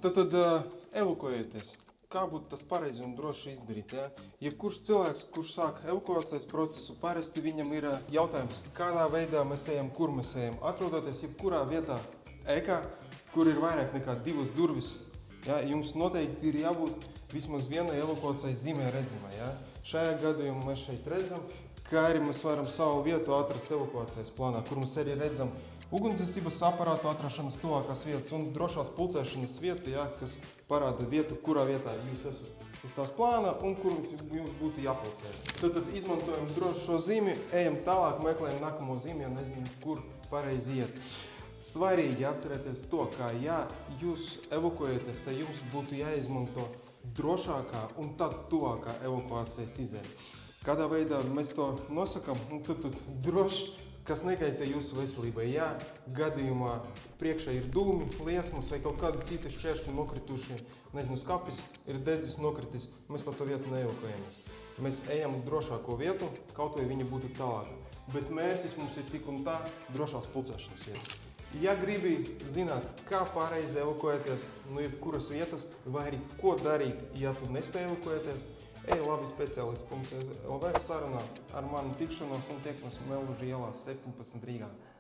Tad evakuēties. Kā būtu tas pareizi un droši izdarīt? Ja? Jebkurš cilvēks, kurš sāk evakuācijas procesu, parasti viņam ir jautājums, kādā veidā mēs ejam, kur mēs ejam. Atrodoties jebkurā vietā ēkā, kur ir vairāk nekā 2 durvis, ja, jums noteikti ir jābūt vismaz vienai evakuācijas zīmē redzamai. Ja? Šajā gadījumā mēs šeit redzam, kā arī mēs varam savu vietu atrast evakuācijas plānā, kur mēs arī redzam ugunsdzēsības aparātu atrašanas tuvākās vietas un drošās pulcēšanas vietu, ja, kas parāda vietu, kurā vietā jūs esat uz tās plāna un kur jums būtu jāpulcē. Tad izmantojam drošo zīmi, ejam tālāk, meklējam nākamo zīmi, ja nezinām, kur pareizi iet. Svarīgi atcerēties to, ka ja jūs evakuējaties, tad jums būtu jāizmanto drošākā un tad tuvākā evakuācijas izēja. Kādā veidā mēs to nosakam? Tad droši, kas nekaitē jūsu veselībai. Ja gadījumā priekšā ir dūmi, liesmas vai kaut kādi citi šķēršļi nokrituši, nezinu, skapis ir dedzis, nokritis, mēs pa to vietu neevakuējamies. Mēs ejam drošāko vietu, kaut vai viņa būtu tālāka. Bet mērķis mums ir tik un tā drošās pulcēšanas vieta. Ja gribi zināt, kā pareizi evakuēties no jebkuras vietas, vai arī ko darīt, ja tu nespēj evakuēties, ej lavispecialists.lv sarunā ar mani tikšanos un tiekamies Mellužu ielā 17 Rīgā.